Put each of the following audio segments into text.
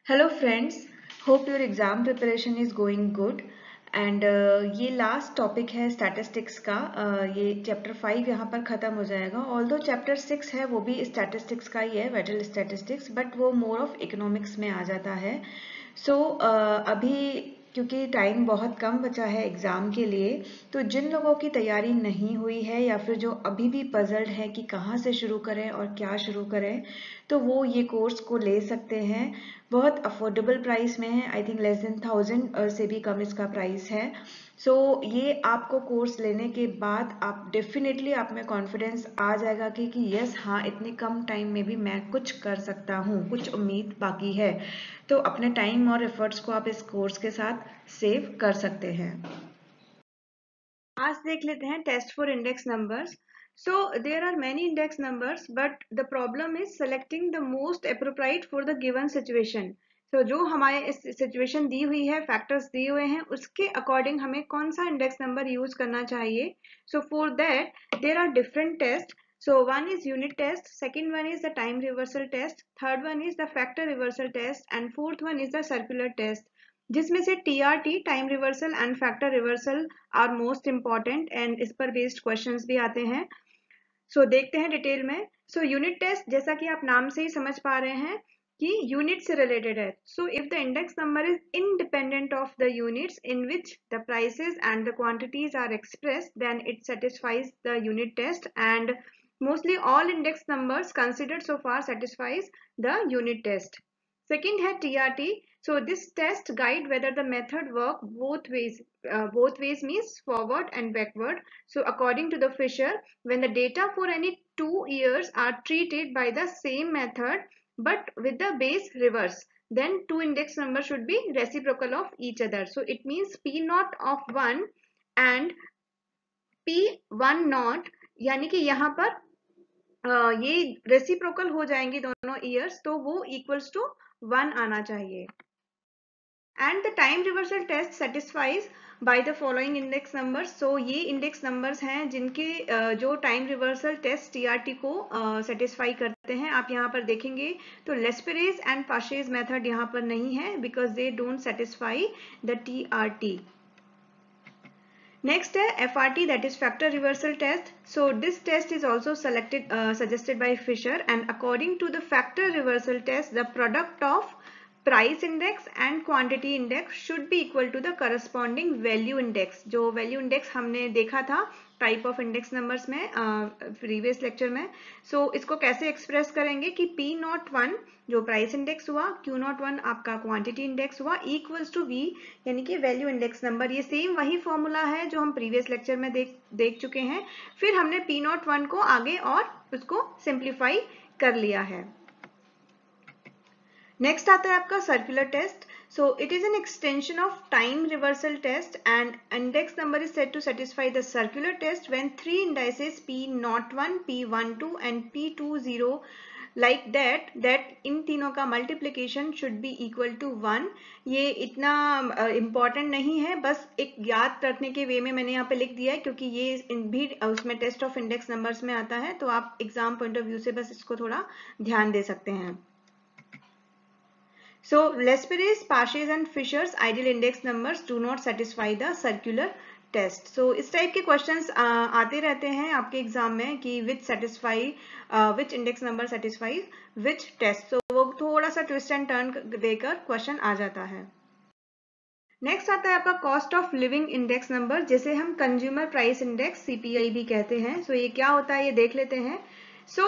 Hello friends, hope your exam preparation is going good and ये last topic है statistics का। ये chapter 5 यहाँ पर ख़त्म हो जाएगा। ऑल्दो चैप्टर 6 है वो भी स्टैटिस्टिक्स का ही है, वेटल स्टैटिस्टिक्स, बट वो मोर ऑफ इकोनॉमिक्स में आ जाता है। सो अभी क्योंकि टाइम बहुत कम बचा है एग्ज़ाम के लिए, तो जिन लोगों की तैयारी नहीं हुई है या फिर जो अभी भी पजल्ड है कि कहाँ से शुरू करें और क्या शुरू करें, तो वो ये कोर्स को ले सकते हैं। बहुत अफोर्डेबल प्राइस में है, आई थिंक लेस देन 1000 से भी कम इसका प्राइस है। सो ये आपको कोर्स लेने के बाद आप डेफिनेटली आप में कॉन्फिडेंस आ जाएगा कि यस हाँ, इतने कम टाइम में भी मैं कुछ कर सकता हूँ, कुछ उम्मीद बाकी है। तो अपने टाइम और एफर्ट्स को आप इस कोर्स के साथ सेव कर सकते हैं। आज देख लेते हैं test for index numbers. So there are many index numbers, but the problem is selecting the most appropriate for the given situation. So जो हमारे इस सिचुएशन दी हुई है, फैक्टर्स दिए हुए हैं, उसके अकॉर्डिंग हमें कौन सा इंडेक्स नंबर यूज करना चाहिए. So for that there are different tests. So one is unit test, second one is the time reversal test, third one is the factor reversal test, and fourth one is the circular test. जिसमें से TRT time reversal and factor reversal are most important and इस पर based questions भी आते हैं. सो देखते हैं detail में. सो यूनिट टेस्ट, जैसा कि आप नाम से ही समझ पा रहे हैं कि यूनिट से रिलेटेड है. So if the index number is independent of the units in which the prices and the quantities are expressed, then it satisfies the unit test, and mostly all index numbers considered so far satisfies the unit test. Second है TRT. So this test guide whether the method work both ways. Both ways means forward and backward. So according to the Fisher, when the data for any 2 years are treated by the same method but with the base reverse, then two index numbers should be reciprocal of each other. So it means P naught of 1 and P1 naught, यानी कि यहाँ पर ये reciprocal हो जाएंगे दोनों years, तो वो इक्वल्स टू 1 आना चाहिए. And the time reversal test satisfies by the following index numbers. So ये इंडेक्स नंबर्स हैं जिनके जो टाइम रिवर्सल टेस्ट टीआरटी को सेटिस्फाई करते हैं. आप यहाँ पर देखेंगे तो लेस्पेरेज एंड पाशेज मेथड यहाँ पर नहीं है because they don't satisfy the TRT. Next है FRT, that is factor reversal test. So this test is also suggested by Fisher, and according to the factor reversal test, the product of price index and quantity index should be equal to the corresponding value index. जो value index हमने देखा था type of index numbers में previous lecture में. सो इसको कैसे express करेंगे कि P01 जो प्राइस इंडेक्स हुआ, Q01 आपका क्वांटिटी इंडेक्स हुआ, इक्वल्स टू V यानी कि वैल्यू इंडेक्स नंबर. ये सेम वही फॉर्मूला है जो हम प्रीवियस लेक्चर में देख चुके हैं. फिर हमने P01 को आगे और उसको सिंप्लीफाई कर लिया है. नेक्स्ट आता है आपका circular test. So it is an extension of time reversal test, and index number is said to satisfy the circular test when three indices P01, P12 and P20 like that इन तीनों का multiplication should be equal to 1. ये इतना important नहीं है, बस एक याद रखने के वे में मैंने यहाँ पे लिख दिया है क्योंकि ये भी उसमें टेस्ट ऑफ इंडेक्स नंबर्स में आता है, तो आप एग्जाम पॉइंट ऑफ व्यू से बस इसको थोड़ा ध्यान दे सकते हैं. So Lesperance, Paches and Fisher's ideal index numbers do not satisfy the circular test. So इस टाइप के क्वेश्चंस आते रहते हैं आपके एग्जाम में कि which index number satisfies which test. So वो थोड़ा सा ट्विस्ट एंड टर्न देकर क्वेश्चन आ जाता है. नेक्स्ट आता है आपका cost of living index number, जिसे हम कंज्यूमर प्राइस इंडेक्स CPI भी कहते हैं. सो ये क्या होता है ये देख लेते हैं. So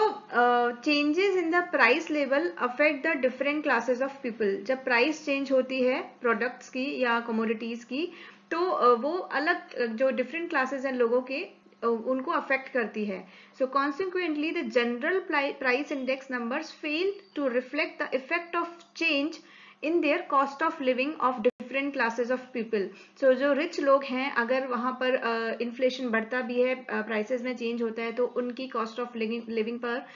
changes in the price level affect the different classes of people. जब प्राइस चेंज होती है प्रोडक्ट्स की या कमोडिटीज की, तो वो अलग जो डिफरेंट क्लासेस हैं लोगों के उनको अफेक्ट करती है. So consequently the general price index numbers fail to reflect the effect of change in their cost of living of different classes of people. So जो रिच लोग हैं, अगर वहाँ पर इन्फ्लेशन बढ़ता भी है, प्राइसेस में चेंज होता है, तो उनकी कॉस्ट ऑफ लिविंग पर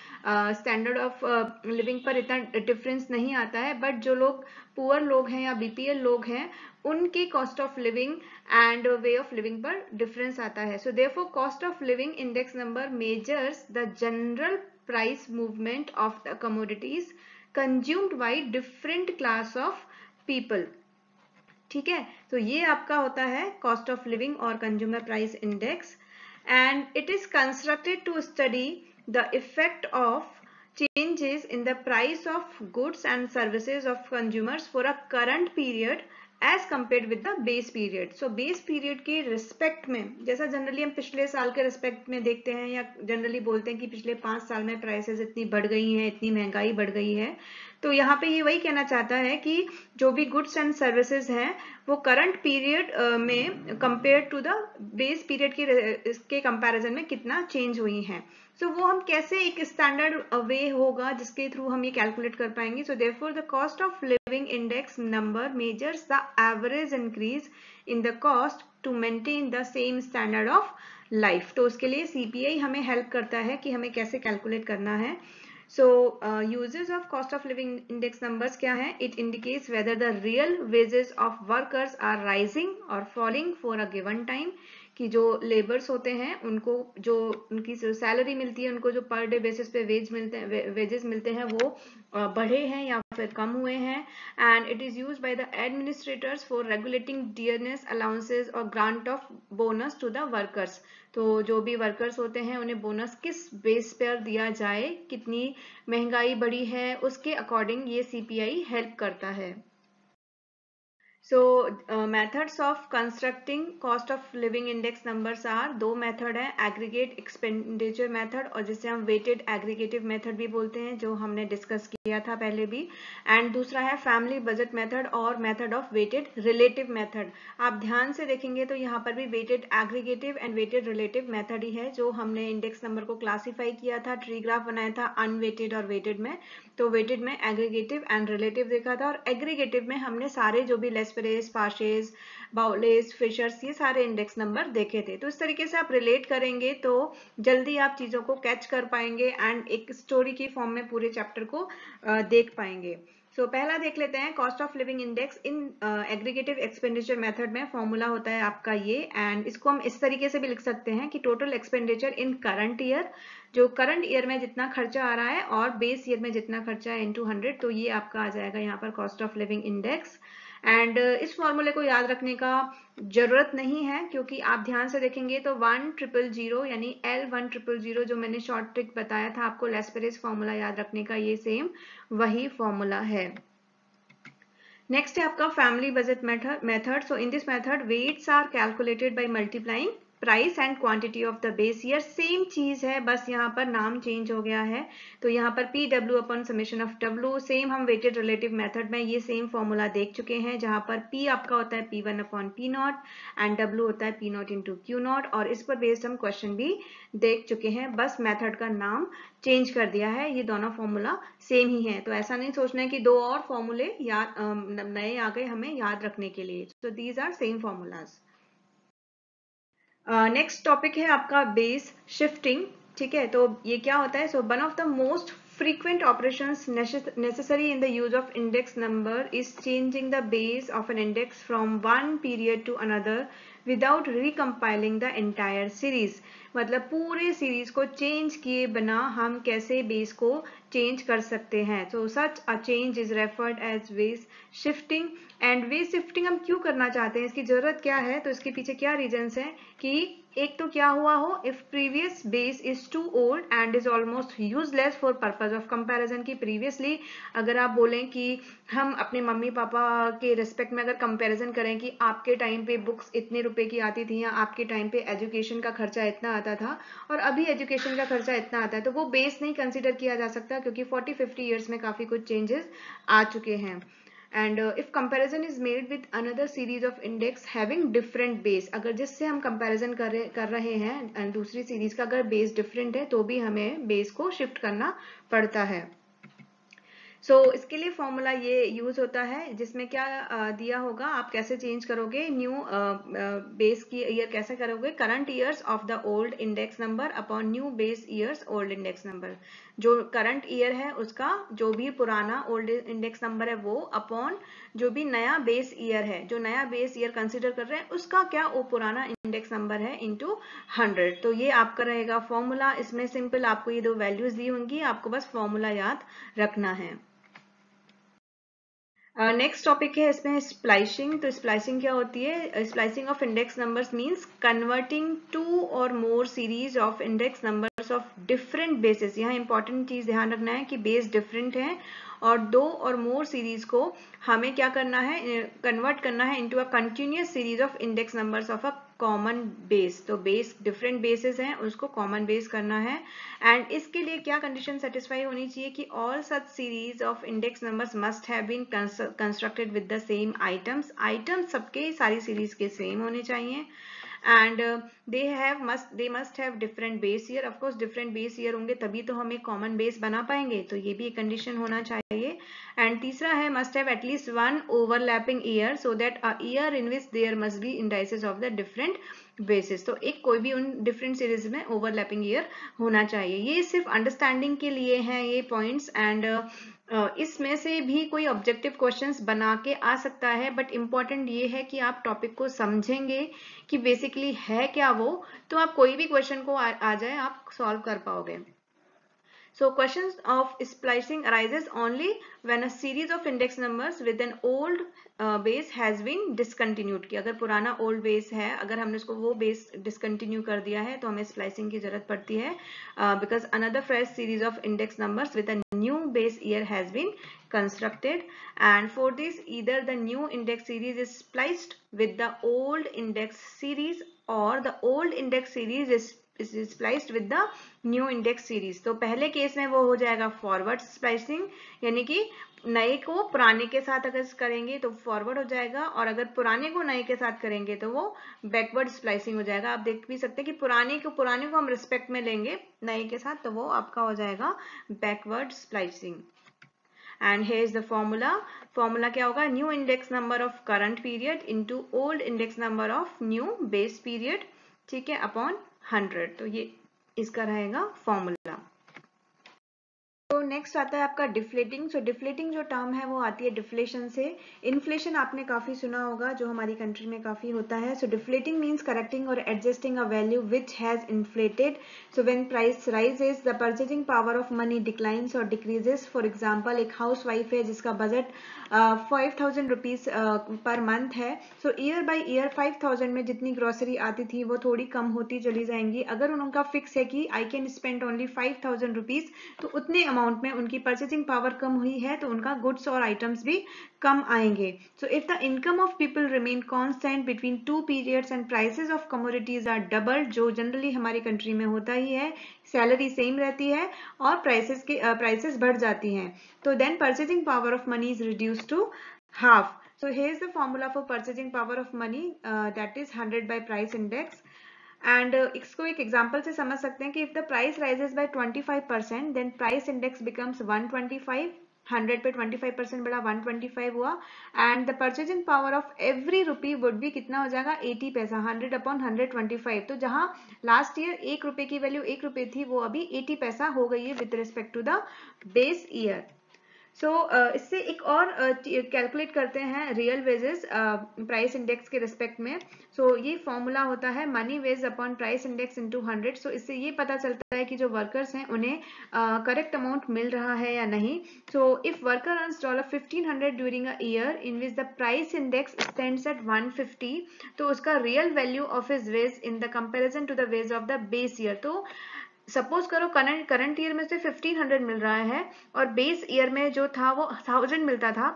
स्टैंडर्ड ऑफ लिविंग पर इतना डिफरेंस नहीं आता है. बट जो लोग पुअर लोग हैं या BPL लोग हैं, उनकी cost of living and way of living पर डिफरेंस आता है. So therefore cost of living index number measures the general price movement of the commodities consumed by different class of people. ठीक है, तो ये आपका होता है कॉस्ट ऑफ लिविंग और consumer price index, and it is constructed to study the effect of changes in the price of goods and services of consumers for a current period as compared with the base period. So base period के respect में, जैसा generally हम पिछले साल के respect में देखते हैं या जनरली बोलते हैं कि पिछले 5 साल में प्राइसेस इतनी बढ़ गई हैं, इतनी महंगाई बढ़ गई है, तो यहाँ पे ये वही कहना चाहता है कि जो भी गुड्स एंड सर्विसेज हैं वो करंट पीरियड में compare to the base period के कंपैरिजन में कितना चेंज हुई हैं। सो वो हम कैसे एक स्टैंडर्ड वे होगा जिसके थ्रू हम ये कैलकुलेट कर पाएंगे। So therefore the cost of living index number measures the average increase in the cost to maintain the same standard of life. तो उसके लिए सीपीआई हमें हेल्प करता है कि हमें कैसे कैलकुलेट करना है। So uses of cost of living index numbers क्या है? It indicates whether the real wages of workers are rising or falling for a given time, कि जो लेबर्स होते हैं उनको जो उनकी सैलरी मिलती है, उनको जो पर डे बेसिस पे वेजेस मिलते हैं वो बढ़े हैं या फिर कम हुए हैं। And it is used by the administrators for regulating dearness allowances और grant of bonus to the workers. तो जो भी वर्कर्स होते हैं उन्हें बोनस किस बेस पर दिया जाए, कितनी महंगाई बढ़ी है, उसके अकॉर्डिंग ये सीपीआई हेल्प करता है। So methods of constructing cost of living index numbers are, दो मेथड है, एग्रीगेट एक्सपेंडिचर मेथड और जिसे हम वेटेड एग्रीगेटिव मेथड भी बोलते हैं, जो हमने डिस्कस किया था पहले भी, एंड दूसरा है फैमिली बजट मेथड और method of weighted relative method. आप ध्यान से देखेंगे तो यहाँ पर भी weighted aggregative and weighted relative method ही है जो हमने इंडेक्स नंबर को क्लासीफाई किया था, ट्री ग्राफ बनाया था अनवेटेड और वेटेड में। तो वेटेड में एग्रीगेटिव एंड रिलेटिव देखा था और एग्रीगेटिव में हमने सारे जो भी लेस्परेस, पाशेस, बाउलेस, फिशर्स, ये सारे इंडेक्स नंबर देखे थे। तो इस तरीके से आप रिलेट करेंगे तो जल्दी आप चीजों को कैच कर पाएंगे एंड एक स्टोरी की फॉर्म में पूरे चैप्टर को देख पाएंगे। सो पहला देख लेते हैं cost of living index in aggregative expenditure method में फॉर्मूला होता है आपका ये, एंड इसको हम इस तरीके से भी लिख सकते हैं कि total expenditure in current year, जो करंट ईयर में जितना खर्चा आ रहा है और बेस ईयर में जितना खर्चा है इनटू 100, तो ये आपका आ जाएगा यहाँ पर cost of living index. And इस फॉर्मूले को याद रखने का जरूरत नहीं है क्योंकि आप ध्यान से देखेंगे तो 1000 यानी L1000 जो मैंने शॉर्ट ट्रिक बताया था आपको लेस्पेरेस फॉर्मूला याद रखने का, ये सेम वही फॉर्मूला है। नेक्स्ट है आपका family budget method. So in this method weights are calculated by multiplying price and quantity of the base year. Same चीज है, बस यहाँ पर नाम चेंज हो गया है। तो यहाँ पर P W upon summation of W, same हम वेटेड रिलेटिव मेथड में ये सेम फॉर्मूला देख चुके हैं, जहां पर पी आपका होता है P1 upon P not and W होता है P0 इंटू क्यू नॉट, और इस पर बेस्ड हम क्वेश्चन भी देख चुके हैं, बस मेथड का नाम चेंज कर दिया है। ये दोनों फॉर्मूला सेम ही है, तो ऐसा नहीं सोचना है कि दो और फॉर्मूले याद नए आ गए हमें याद रखने के लिए। तो these are same formulas. Next topic है आपका बेस शिफ्टिंग। ठीक है, तो ये क्या होता है? So one of the most frequent operations necessary in the use of index number is changing the base of an index from one period to another without recompiling the entire series। मतलब पूरे series को change किए बिना हम कैसे base को change कर सकते हैं। तो such a change is referred as base shifting. And base shifting हम क्यों करना चाहते हैं, इसकी जरूरत क्या है, तो इसके पीछे क्या रीजंस हैं कि एक तो क्या हुआ हो, if previous base is too old and is almost useless for purpose of comparison. की प्रीवियसली अगर आप बोलें कि हम अपने मम्मी पापा के रिस्पेक्ट में अगर कंपैरिजन करें कि आपके टाइम पे बुक्स इतने रुपए की आती थी या आपके टाइम पे एजुकेशन का खर्चा इतना आता था और अभी एजुकेशन का खर्चा इतना आता है, तो वो बेस नहीं कंसिडर किया जा सकता क्योंकि 40-50 ईयर्स में काफी कुछ चेंजेस आ चुके हैं। And if comparison is made with another series of index having different base, अगर जिससे हम comparison कर रहे हैं and दूसरी सीरीज का अगर बेस डिफरेंट है तो भी हमें बेस को शिफ्ट करना पड़ता है। सो इसके लिए फॉर्मूला ये यूज होता है जिसमें क्या दिया होगा, आप कैसे चेंज करोगे न्यू बेस की ईयर कैसे करोगे, current years of the old index number upon new base years old index number. जो करंट ईयर है उसका जो भी पुराना ओल्ड इंडेक्स नंबर है वो अपॉन जो भी नया बेस ईयर है, जो नया बेस ईयर कंसिडर कर रहे हैं उसका क्या वो पुराना इंडेक्स नंबर है इंटू 100। तो ये आपका रहेगा फॉर्मूला। इसमें सिंपल आपको ये दो वैल्यूज दी होंगी, आपको बस फॉर्मूला याद रखना है। नेक्स्ट टॉपिक है इसमें स्प्लाइसिंग। तो स्प्लाइसिंग क्या होती है? Splicing of index numbers means converting 2 और more series of index numbers of different basis. यहाँ इंपॉर्टेंट चीज ध्यान रखना है कि बेस डिफरेंट है और 2 और मोर सीरीज को हमें क्या करना है? कन्वर्ट करना है into a continuous series of index numbers of a common base. तो बेस डिफरेंट बेसिस हैं, उसको कॉमन बेस करना है। एंड इसके लिए क्या कंडीशन सेटिस्फाई होनी चाहिए कि all such series of index numbers must have been constructed with the same items. Items सबके सारी सीरीज के सेम होने चाहिए। And they must have different base year। of course different base year होंगे तभी तो हम एक कॉमन बेस बना पाएंगे, तो ये भी एक कंडीशन होना चाहिए। एंड तीसरा है must have at least one overlapping year so that a year in which there must be indices of the different basis. तो एक कोई भी उन डिफरेंट सीरीज में ओवरलैपिंग ईयर होना चाहिए। ये सिर्फ अंडरस्टैंडिंग के लिए हैं ये पॉइंट्स। एंड इसमें से भी कोई ऑब्जेक्टिव क्वेश्चंस बना के आ सकता है, बट इम्पॉर्टेंट ये है कि आप टॉपिक को समझेंगे कि बेसिकली है क्या वो, तो आप कोई भी क्वेश्चन को आ जाए आप सॉल्व कर पाओगे। So questions of splicing arises only when a series of index numbers with an old base has been discontinued। कि अगर पुराना old base है, अगर हमने उसको वो base discontinue कर दिया है तो हमें splicing की जरूरत पड़ती है, because another fresh series of index numbers with a new base year has been constructed, and for this either the new index series is spliced with the old index series or the old index series is spliced with the new index series. तो पहले case में वो हो जाएगा forward splicing, यानी कि नए को पुराने के साथ अगर करेंगे तो फॉरवर्ड हो जाएगा, और अगर पुराने को नए के साथ करेंगे तो वो बैकवर्ड स्प्लाइसिंग हो जाएगा। आप देख भी सकते हैं कि पुराने को हम रिस्पेक्ट में लेंगे नए के साथ, तो वो आपका हो जाएगा backward splicing. And here is the formula क्या होगा? New index number of current period into old index number of new base period, ठीक है, अपॉन 100। तो ये इसका रहेगा फॉर्मूला। तो नेक्स्ट आता है आपका डिफ्लेटिंग। सो डिफ्लेटिंग जो टर्म है वो आती है डिफ्लेशन से। इन्फ्लेशन आपने काफी सुना होगा, जो हमारी कंट्री में काफी होता है। सो डिफ्लेटिंग मींस करेक्टिंग और adjusting a value which has inflated. So when price rises the purchasing power of money declines और डिक्रीजेस। फॉर एग्जांपल एक हाउस वाइफ है जिसका बजट 5000 रुपीज पर मंथ है। सो ईयर बाय ईयर 5000 में जितनी grocery आती थी वो थोड़ी कम होती चली जाएंगी। अगर उनका फिक्स है कि I can spend only 5000 rupees, तो उतने अमाउंट में उनकी परचेजिंग पावर कम हुई है तो उनका गुड्स और आइटम्स भी कम आएंगे। So if the income of people remain constant between 2 periods and prices of commodities are double, जो जनरली हमारी कंट्री में होता ही है, सैलरी सेम रहती है और प्राइसेस बढ़ जाती हैं, तो then purchasing power of money is reduce to half. So here is the formula for purchasing power of money, that is 100 by price index। And इसको एक एग्जांपल से समझ सकते हैं कि if the price rises by 25% then price index becomes 125। 100 पे 25% बढ़ा 125 हुआ, and the purchasing power of every rupee would be कितना हो जाएगा? 80 पैसा। 100 अपॉन 125, तो जहां लास्ट ईयर 1 रुपए की वैल्यू 1 रुपए थी वो अभी 80 पैसा हो गई है with respect to the base year. So इससे एक और कैलकुलेट करते हैं रियल वेजेस प्राइस इंडेक्स के रिस्पेक्ट में। सो ये फॉर्मूला होता है money wage upon price index into 100। So इससे ये पता चलता है कि जो वर्कर्स हैं उन्हें करेक्ट अमाउंट मिल रहा है या नहीं। So if worker earns $1500 during a year in which the price index stands at 150, तो उसका real value of his wage in the comparison to the wage of the base year. तो suppose करो current year में से 1500 मिल रहा है और base year में जो था वो 1000 मिलता था,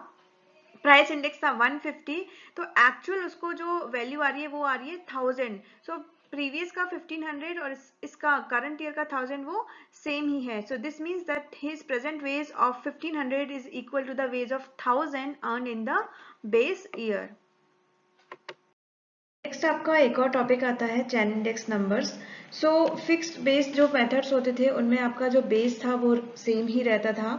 प्राइस इंडेक्स था 150, तो एक्चुअल उसको जो वैल्यू आ रही है वो आ रही है 1000। सो प्रीवियस का 1500 और इसका करंट ईयर का 1000 वो सेम ही है। So this means that his present wage of 1500 is equal to the wage of 1000 earn in the base year. Next आपका एक और टॉपिक आता है chain index numbers. So fixed base जो मेथड्स होते थे उनमें आपका जो बेस था वो सेम ही रहता था,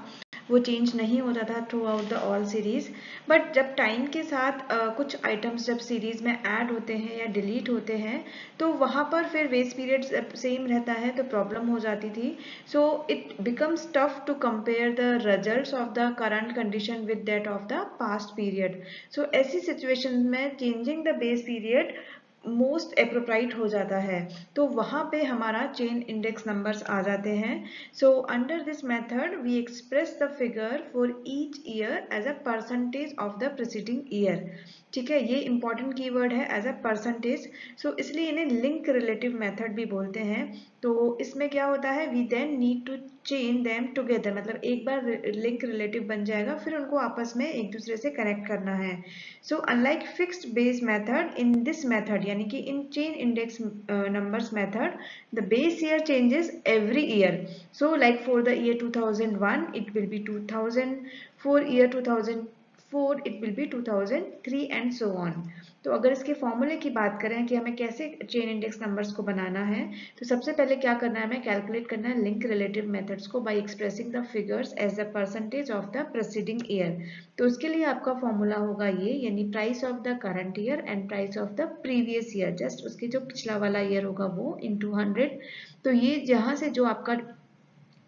वो चेंज नहीं होता था through out the all series. But जब टाइम के साथ कुछ आइटम्स जब सीरीज में ऐड होते हैं या डिलीट होते हैं तो वहाँ पर फिर बेस पीरियड सेम रहता है तो प्रॉब्लम हो जाती थी। So it becomes tough to compare the results of the current condition with that of the past period. So ऐसी सिचुएशन में changing the base period most appropriate हो जाता है, तो वहाँ पे हमारा चेन इंडेक्स नंबर्स आ जाते हैं. So under this method we express the figure for each year as a percentage of the preceding year. ठीक है, ये इंपॉर्टेंट कीवर्ड है एज अ परसेंटेज. सो इसलिए इन्हें लिंक रिलेटिव मेथड भी बोलते हैं. तो इसमें क्या होता है, we then need to chain them together, मतलब एक बार लिंक रिलेटिव बन जाएगा, फिर उनको आपस में एक दूसरे से कनेक्ट करना है. So unlike fixed base method, in this method यानी कि in chain index numbers method, the base year changes every year. So like for the year 2001 it will be 2000, for year 2004 it will be 2003 and so on. तो अगर इसके फॉर्मूले की बात करें कि हमें कैसे चेन इंडेक्स नंबर्स को बनाना है, तो सबसे पहले क्या करना है, हमें कैलकुलेट करना है लिंक रिलेटिव मेथड्स को by expressing the figures as the percentage of the preceding year. तो उसके लिए आपका फॉर्मूला होगा ये, यानी price of the current year and price of the previous year, just उसके जो पिछला वाला ईयर होगा वो इनटू 100. तो ये जहां से जो आपका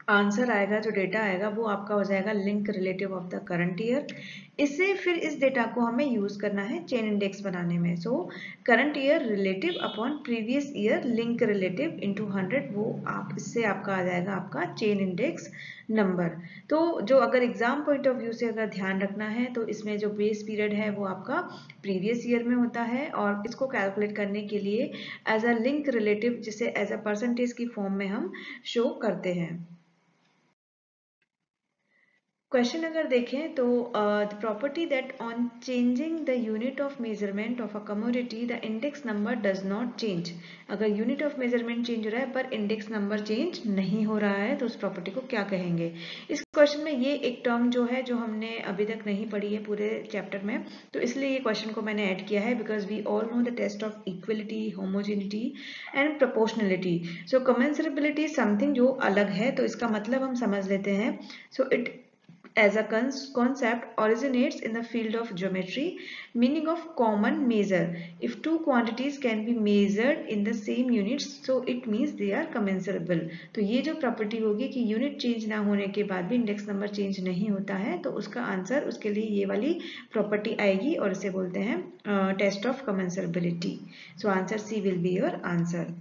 आंसर आएगा, जो डेटा आएगा, वो आपका हो जाएगा link relative of the current year. इससे फिर इस डेटा को हमें यूज करना है चेन इंडेक्स बनाने में. So current year relative upon previous year link relative into 100, वो आप इससे आपका आ जाएगा आपका चेन इंडेक्स नंबर. तो जो अगर एग्जाम पॉइंट ऑफ व्यू से अगर ध्यान रखना है, तो इसमें जो बेस पीरियड है वो आपका प्रीवियस ईयर में होता है, और इसको कैलकुलेट करने के लिए एज अ लिंक रिलेटिव, जिसे एज अ परसेंटेज की फॉर्म में हम शो करते हैं. क्वेश्चन अगर देखें तो the property that on changing the unit of measurement of a commodity the index number does not change. अगर यूनिट ऑफ मेजरमेंट चेंज हो रहा है पर इंडेक्स नंबर चेंज नहीं हो रहा है, तो उस प्रॉपर्टी को क्या कहेंगे. इस क्वेश्चन में ये एक टर्म जो है, जो हमने अभी तक नहीं पढ़ी है पूरे चैप्टर में, तो इसलिए ये क्वेश्चन को मैंने ऐड किया है, because we all know the test of equality, homogeneity and proportionality. So commensurability something जो अलग है, तो इसका मतलब हम समझ लेते हैं. So it as a concept originates in the field of geometry, meaning of common measure. If two quantities can be measured in the same units, so it means they are commensurable. तो ये जो property होगी कि unit change ना होने के बाद भी इंडेक्स नंबर चेंज नहीं होता है, तो उसका आंसर, उसके लिए ये वाली प्रॉपर्टी आएगी, और इसे बोलते हैं test of commensurability. So answer C will be your answer.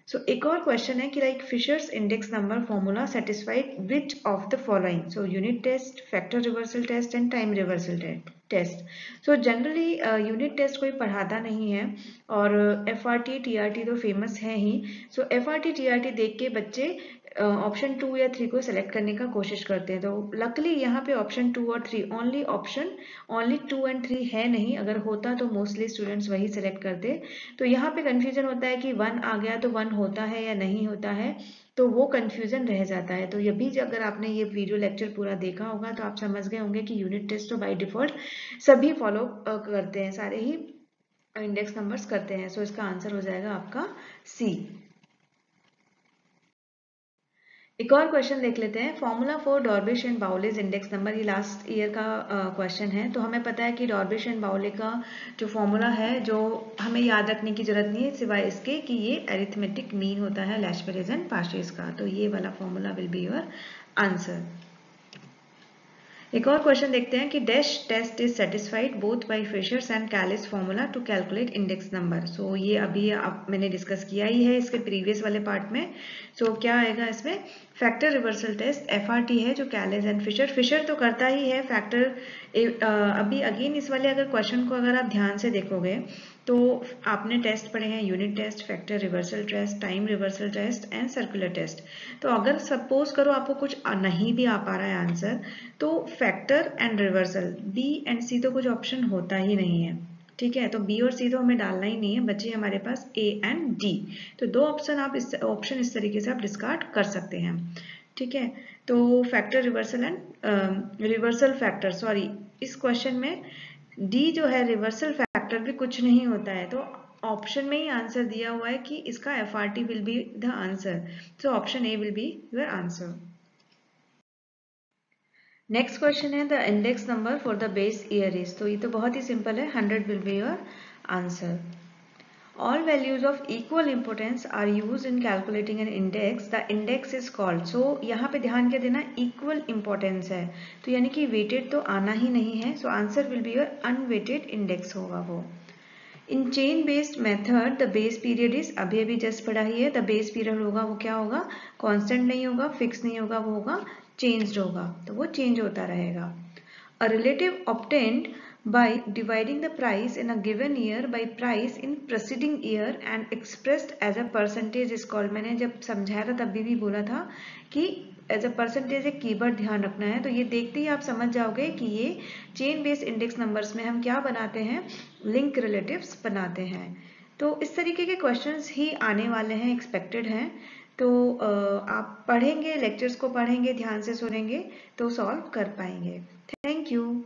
So एक और क्वेश्चन है कि like Fisher's index number formula satisfied which of the following. So unit test, factor reversal test and time reversal test. So generally unit test कोई पढ़ाता नहीं है, और FRT TRT तो फेमस है ही. सो FRT TRT देख के बच्चे ऑप्शन 2 या 3 को सिलेक्ट करने का कोशिश करते हैं. तो लकली यहाँ पे ऑप्शन 2 और 3 ओनली 2 एंड 3 है नहीं. अगर होता तो मोस्टली स्टूडेंट्स वही सिलेक्ट करते. तो यहाँ पे कंफ्यूजन होता है कि 1 आ गया तो 1 होता है या नहीं होता है, तो वो कंफ्यूजन रह जाता है. तो ये भी अगर आपने ये वीडियो लेक्चर पूरा देखा होगा, तो आप समझ गए होंगे कि यूनिट टेस्ट तो बाय डिफॉल्ट सभी फॉलो करते हैं, सारे ही इंडेक्स नंबर्स करते हैं. सो इसका आंसर हो जाएगा आपका सी. एक और क्वेश्चन देख लेते हैं. Formula for Dorbish and Bowley's index number, ये लास्ट ईयर का क्वेश्चन है. तो हमें पता है कि डॉर्बिश एंड बाउले का जो फॉर्मूला है, जो हमें याद रखने की जरूरत नहीं है सिवाय इसके कि ये अरिथमेटिक मीन होता है लैशबेरीज एंड पार्शेस का. तो ये वाला formula will be your answer. एक और क्वेश्चन देखते हैं कि dash test is satisfied both by Fisher's and Kelly's formula to calculate index number. So ये अभी मैंने डिस्कस किया ही है इसके प्रीवियस वाले पार्ट में. सो क्या आएगा इसमें, फैक्टर रिवर्सल टेस्ट FRT है, जो कैलिस एंड फिशर तो करता ही है फैक्टर. अभी अगेन इस वाले अगर क्वेश्चन को अगर आप ध्यान से देखोगे, तो आपने टेस्ट पढ़े हैं, unit test, factor reversal test, time reversal test and circular test. तो अगर सपोज करो आपको कुछ नहीं भी आ पा रहा है आंसर, तो factor and reversal, B and C तो कुछ ऑप्शन होता ही नहीं है. ठीक है, तो B और C तो हमें डालना ही नहीं है, बचे हमारे पास A एंड D. तो दो ऑप्शन आप इस तरीके से आप डिस्कार्ड कर सकते हैं. ठीक है, तो factor reversal and reversal factor, sorry इस क्वेश्चन में D जो है रिवर्सल फैक्टर भी कुछ नहीं होता है. तो ऑप्शन में ही आंसर दिया हुआ है कि इसका FRT will be the answer. So option A will be your answer. Next question है the index number for the base year is. तो ये तो बहुत ही सिंपल है, 100 will be your answer. All values of equal importance are used in calculating an index. The index is called. So यहाँ पे ध्यान क्या देना, equal importance है, तो यानी कि weighted तो आना ही नहीं है. So answer will be your unweighted index होगा वो. In chain based method the base period is, अभी अभी जस्ट पढ़ा ही है, द बेस पीरियड होगा वो क्या होगा, कांस्टेंट नहीं होगा, फिक्स नहीं होगा, वो होगा चेंज्ड होगा, तो वो चेंज होता रहेगा। अ relative obtained by dividing the price in a given year by price in preceding year and expressed as a percentage is called, मैंने जब समझाया था तब भी बोला था कि एज अ परसेंटेज एक कीवर्ड ध्यान रखना है, तो ये देखते ही आप समझ जाओगे कि ये चेन बेस्ड इंडेक्स नंबर्स में हम क्या बनाते हैं, लिंक रिलेटिव्स बनाते हैं। तो इस तरीके के क्वेश्चंस ही आने वाले हैं, एक्सपेक्टेड हैं। तो आप पढ़ेंगे, लेक्चर्स को पढ़ेंगे, ध्यान से सुनेंगे तो सॉल्व कर पाएंगे। Thank you.